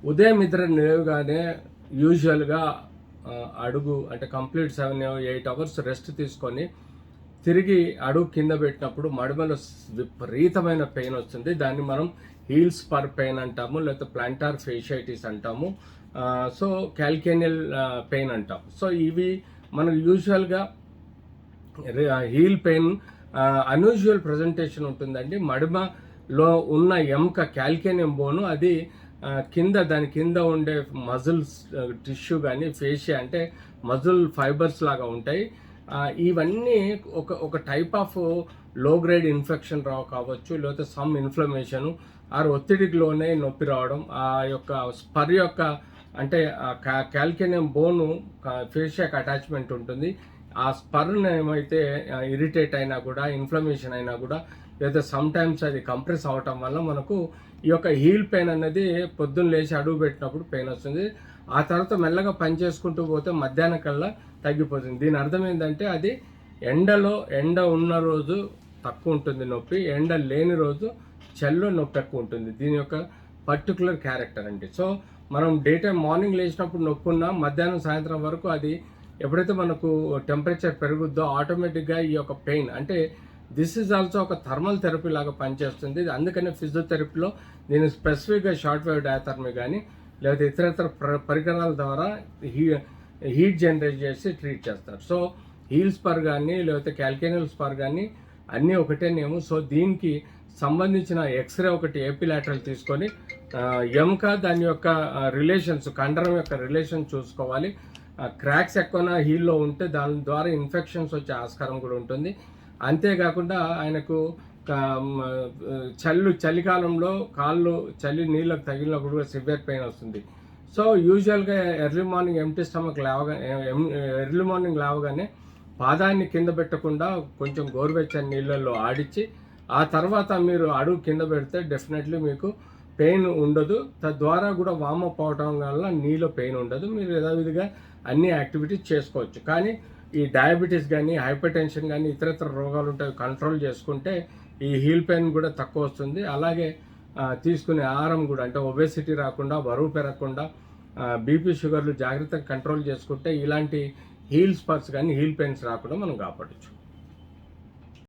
ఉదయం నిద్ర లేవగానే యూజువల్గా అడుగు అంటే కంప్లీట్ 7-8 అవర్స్ రెస్ట్ తీసుకొని తిరిగి అడుగు కింద పెట్టినప్పుడు మడమలో విపరీతమైన పెయిన్ వస్తుంది. దాన్ని మనం హీల్స్ పర్ పెయిన్ అంటాము, లేకపోతే ప్లాంటార్ ఫేషియైటిస్ అంటాము, సో క్యాల్కేనియల్ పెయిన్ అంటాం. సో ఇవి మనకు యూజువల్గా హీల్ పెయిన్ అన్యూజువల్ ప్రజెంటేషన్ ఉంటుందండి. మడమలో ఉన్న ఎముక క్యాల్కేనియం బోను అది దాని కింద ఉండే మజిల్స్ టిష్యూ కానీ ఫేషియా అంటే మజిల్ ఫైబర్స్ లాగా ఉంటాయి. ఇవన్నీ ఒక టైప్ ఆఫ్ లో గ్రేడ్ ఇన్ఫెక్షన్ కావచ్చు, లేకపోతే సమ్ ఇన్ఫ్లమేషను ఒత్తిడికి లోనే నొప్పి రావడం, ఆ యొక్క స్పర్ యొక్క అంటే క్యాల్కేనియం బోను ఫేషియాకి అటాచ్మెంట్ ఉంటుంది. ఆ స్పర్న్ ఏమైతే ఇరిటేట్ అయినా కూడా, ఇన్ఫ్లమేషన్ అయినా కూడా, లేదా సమ్ టైమ్స్ అది కంప్రెస్ అవటం వల్ల మనకు ఈ యొక్క హీల్ పెయిన్ అనేది పొద్దున్న లేచి అడుగు పెట్టినప్పుడు పెయిన్ వస్తుంది. ఆ తర్వాత మెల్లగా పని చేసుకుంటూ పోతే మధ్యాహ్నం కల్లా తగ్గిపోతుంది. దీని అర్థం ఏంటంటే అది ఎండ ఉన్న రోజు తక్కువ ఉంటుంది నొప్పి, ఎండ లేని రోజు చల్లో నొప్పి ఎక్కువ ఉంటుంది. దీని యొక్క పర్టికులర్ క్యారెక్టర్ అండి. సో మనం డే టైం మార్నింగ్ లేచినప్పుడు నొప్పి ఉన్నా మధ్యాహ్నం సాయంత్రం వరకు అది ఎప్పుడైతే మనకు టెంపరేచర్ పెరుగుద్దో ఆటోమేటిక్గా ఈ యొక్క పెయిన్ అంటే దిస్ ఈజ్ ఆల్సో ఒక థర్మల్ థెరపీ లాగా పనిచేస్తుంది. అందుకనే ఫిజియోథెరపీలో దీన్ని స్పెసిఫిక్గా షార్ట్ వేవ్ డయాథర్మీ కానీ లేకపోతే ఇతర పరికరాల ద్వారా హీట్ జనరేట్ చేసి ట్రీట్ చేస్తారు. సో హీల్ స్పర్ కానీ లేకపోతే క్యాల్కేనియల్ స్పర్ కానీ అన్నీ ఒకటే నేము. సో దీనికి సంబంధించిన ఎక్స్రే ఒకటి ఏపీలాటరల్ తీసుకొని ఎముక దాని యొక్క రిలేషన్స్ కండరం యొక్క రిలేషన్ చూసుకోవాలి. క్రాక్స్ ఎక్కువ హీల్లో ఉంటే దాని ద్వారా ఇన్ఫెక్షన్స్ వచ్చే ఆస్కారం కూడా ఉంటుంది. అంతేకాకుండా ఆయనకు చలికాలంలో కాళ్ళు చలి నీళ్ళకు తగిలినప్పుడు కూడా సివియర్ పెయిన్ వస్తుంది. సో యూజువల్గా ఎర్లీ మార్నింగ్ లేవగానే పాదాన్ని కింద పెట్టకుండా కొంచెం గోరువెచ్చని నీళ్ళల్లో ఆడించి ఆ తర్వాత మీరు అడుగు కింద పెడితే డెఫినెట్లీ మీకు పెయిన్ ఉండదు. తద్వారా కూడా వామప్ అవటం వల్ల నీలో పెయిన్ ఉండదు. మీరు యథావిధిగా అన్ని యాక్టివిటీస్ చేసుకోవచ్చు. కానీ ఈ డయాబెటీస్ కానీ హైపర్ టెన్షన్ కానీ ఇతరత్ర రోగాలు ఉంటాయి కంట్రోల్ చేసుకుంటే ఈ హీల్ పెయిన్ కూడా తక్కువ వస్తుంది. అలాగే తీసుకునే ఆహారం కూడా అంటే ఒబేసిటీ రాకుండా, బరువు పెరగకుండా, బీపీ షుగర్లు జాగ్రత్తగా కంట్రోల్ చేసుకుంటే ఇలాంటి హీల్ స్పర్స్ కానీ హీల్ పెయిన్స్ రాకుండా మనం కాపాడచ్చు.